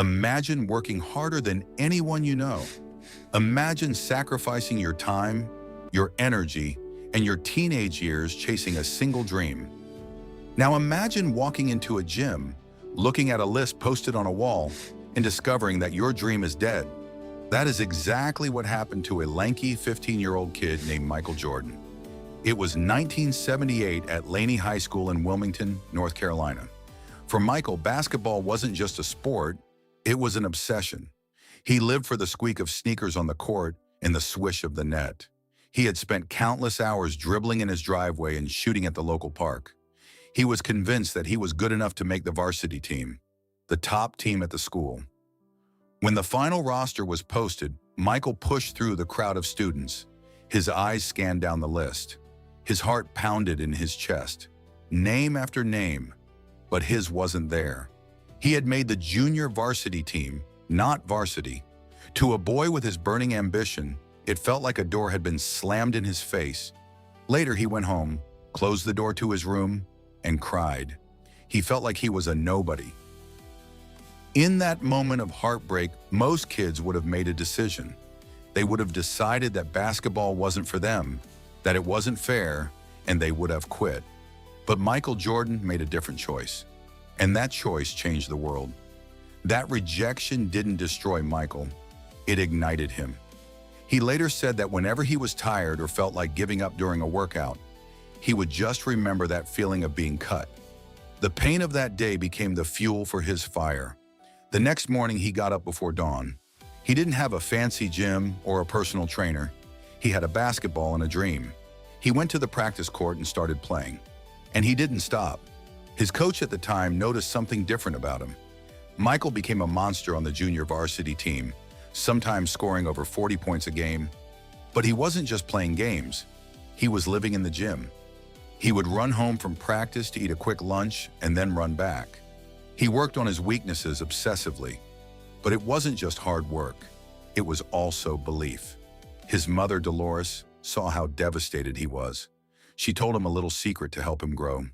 Imagine working harder than anyone you know. Imagine sacrificing your time, your energy, and your teenage years chasing a single dream. Now imagine walking into a gym, looking at a list posted on a wall, and discovering that your dream is dead. That is exactly what happened to a lanky 15-year-old kid named Michael Jordan. It was 1978 at Laney High School in Wilmington, North Carolina. For Michael, basketball wasn't just a sport, it was an obsession. He lived for the squeak of sneakers on the court and the swish of the net. He had spent countless hours dribbling in his driveway and shooting at the local park. He was convinced that he was good enough to make the varsity team, the top team at the school. When the final roster was posted, Michael pushed through the crowd of students. His eyes scanned down the list. His heart pounded in his chest. Name after name, but his wasn't there. He had made the junior varsity team, not varsity. To a boy with his burning ambition, it felt like a door had been slammed in his face. Later, he went home, closed the door to his room, and cried. He felt like he was a nobody. In that moment of heartbreak, most kids would have made a decision. They would have decided that basketball wasn't for them, that it wasn't fair, and they would have quit. But Michael Jordan made a different choice. And that choice changed the world. That rejection didn't destroy Michael, it ignited him. He later said that whenever he was tired or felt like giving up during a workout, he would just remember that feeling of being cut. The pain of that day became the fuel for his fire. The next morning he got up before dawn. He didn't have a fancy gym or a personal trainer. He had a basketball and a dream. He went to the practice court and started playing. And he didn't stop. His coach at the time noticed something different about him. Michael became a monster on the junior varsity team, sometimes scoring over 40 points a game. But he wasn't just playing games. He was living in the gym. He would run home from practice to eat a quick lunch and then run back. He worked on his weaknesses obsessively. But it wasn't just hard work. It was also belief. His mother, Dolores, saw how devastated he was. She told him a little secret to help him grow.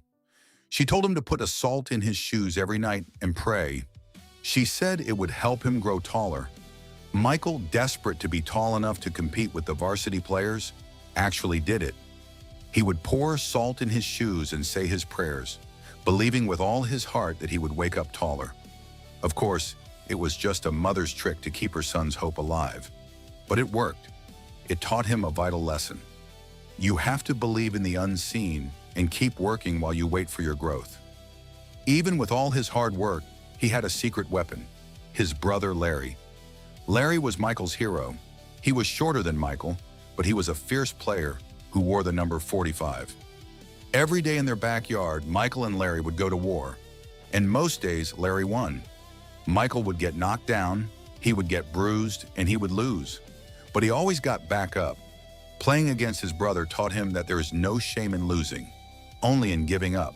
She told him to put a salt in his shoes every night and pray. She said it would help him grow taller. Michael, desperate to be tall enough to compete with the varsity players, actually did it. He would pour salt in his shoes and say his prayers, believing with all his heart that he would wake up taller. Of course, it was just a mother's trick to keep her son's hope alive. But it worked. It taught him a vital lesson. You have to believe in the unseen and keep working while you wait for your growth. Even with all his hard work, he had a secret weapon, his brother Larry. Larry was Michael's hero. He was shorter than Michael, but he was a fierce player who wore the number 45. Every day in their backyard, Michael and Larry would go to war. And most days, Larry won. Michael would get knocked down, he would get bruised, and he would lose. But he always got back up. Playing against his brother taught him that there is no shame in losing, only in giving up.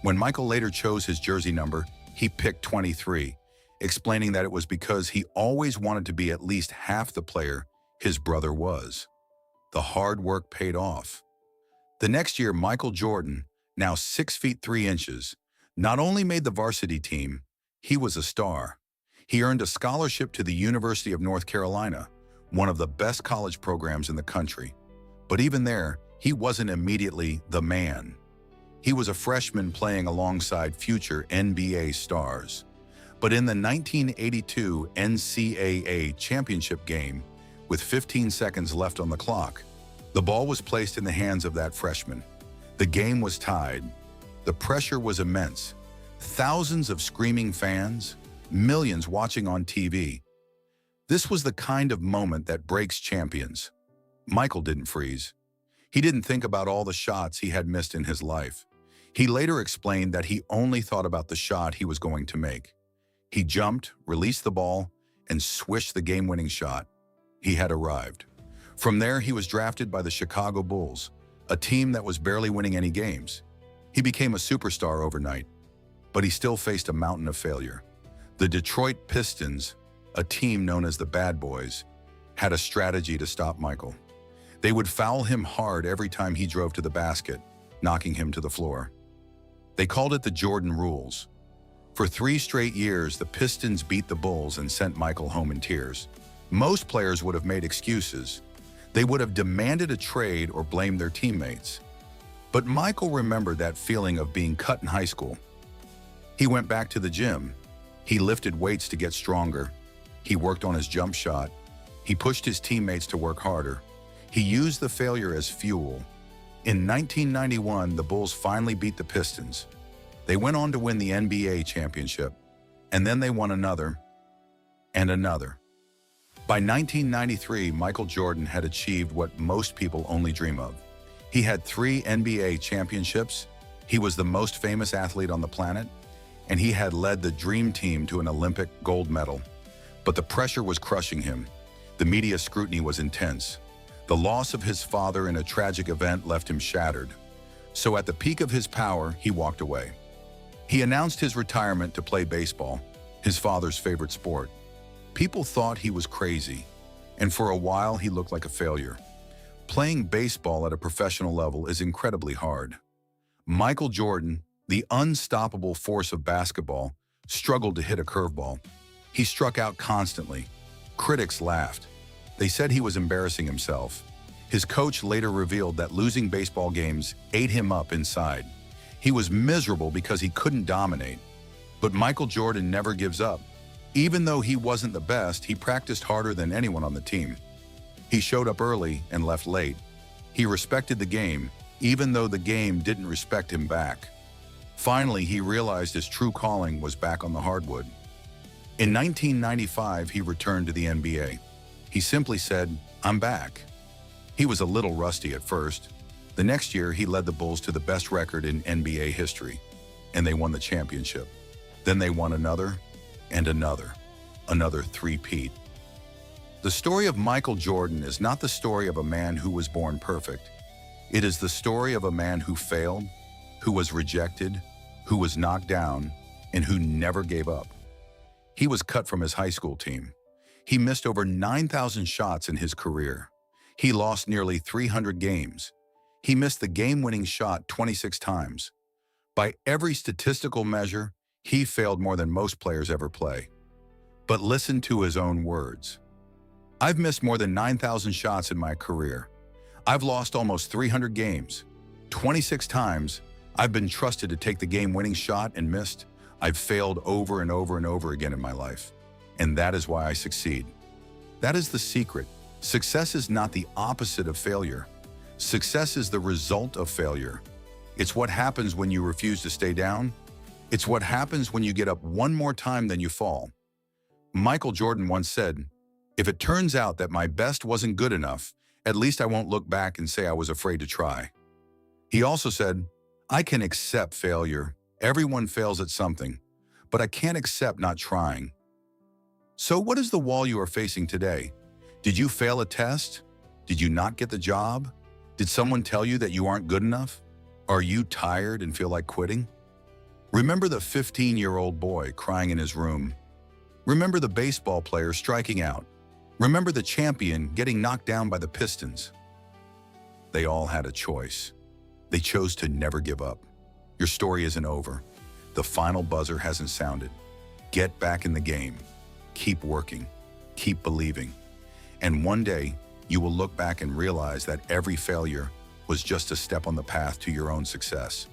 When Michael later chose his jersey number, he picked 23, explaining that it was because he always wanted to be at least half the player his brother was. The hard work paid off. The next year, Michael Jordan, now 6 feet 3 inches, not only made the varsity team, he was a star. He earned a scholarship to the University of North Carolina, one of the best college programs in the country. But even there, he wasn't immediately the man. He was a freshman playing alongside future NBA stars. But in the 1982 NCAA championship game, with 15 seconds left on the clock, the ball was placed in the hands of that freshman. The game was tied. The pressure was immense. Thousands of screaming fans, millions watching on TV. This was the kind of moment that breaks champions. Michael didn't freeze. He didn't think about all the shots he had missed in his life. He later explained that he only thought about the shot he was going to make. He jumped, released the ball, and swished the game-winning shot. He had arrived. From there, he was drafted by the Chicago Bulls, a team that was barely winning any games. He became a superstar overnight, but he still faced a mountain of failure. The Detroit Pistons, a team known as the Bad Boys, had a strategy to stop Michael. They would foul him hard every time he drove to the basket, knocking him to the floor. They called it the Jordan rules. For 3 straight years, the Pistons beat the Bulls and sent Michael home in tears. Most players would have made excuses. They would have demanded a trade or blamed their teammates. But Michael remembered that feeling of being cut in high school. He went back to the gym. He lifted weights to get stronger. He worked on his jump shot. He pushed his teammates to work harder. He used the failure as fuel. In 1991, the Bulls finally beat the Pistons. They went on to win the NBA championship, and then they won another, and another. By 1993, Michael Jordan had achieved what most people only dream of. He had 3 NBA championships, he was the most famous athlete on the planet, and he had led the dream team to an Olympic gold medal. But the pressure was crushing him. The media scrutiny was intense. The loss of his father in a tragic event left him shattered. So at the peak of his power, he walked away. He announced his retirement to play baseball, his father's favorite sport. People thought he was crazy, and for a while he looked like a failure. Playing baseball at a professional level is incredibly hard. Michael Jordan, the unstoppable force of basketball, struggled to hit a curveball. He struck out constantly. Critics laughed. They said he was embarrassing himself. His coach later revealed that losing baseball games ate him up inside. He was miserable because he couldn't dominate. But Michael Jordan never gives up. Even though he wasn't the best, he practiced harder than anyone on the team. He showed up early and left late. He respected the game, even though the game didn't respect him back. Finally, he realized his true calling was back on the hardwood. In 1995, he returned to the NBA. He simply said, "I'm back." He was a little rusty at first. The next year, he led the Bulls to the best record in NBA history, and they won the championship. Then they won another, and another three-peat. The story of Michael Jordan is not the story of a man who was born perfect. It is the story of a man who failed, who was rejected, who was knocked down, and who never gave up. He was cut from his high school team. He missed over 9,000 shots in his career. He lost nearly 300 games. He missed the game-winning shot 26 times. By every statistical measure, he failed more than most players ever play. But listen to his own words. "I've missed more than 9,000 shots in my career. I've lost almost 300 games. 26 times, I've been trusted to take the game-winning shot and missed. I've failed over and over and over again in my life. And that is why I succeed." That is the secret. Success is not the opposite of failure. Success is the result of failure. It's what happens when you refuse to stay down. It's what happens when you get up one more time than you fall. Michael Jordan once said, "If it turns out that my best wasn't good enough, at least I won't look back and say I was afraid to try." He also said, "I can accept failure. Everyone fails at something, but I can't accept not trying." So what is the wall you are facing today? Did you fail a test? Did you not get the job? Did someone tell you that you aren't good enough? Are you tired and feel like quitting? Remember the 15-year-old boy crying in his room. Remember the baseball player striking out. Remember the champion getting knocked down by the Pistons. They all had a choice. They chose to never give up. Your story isn't over. The final buzzer hasn't sounded. Get back in the game. Keep working. Keep believing. And one day, you will look back and realize that every failure was just a step on the path to your own success.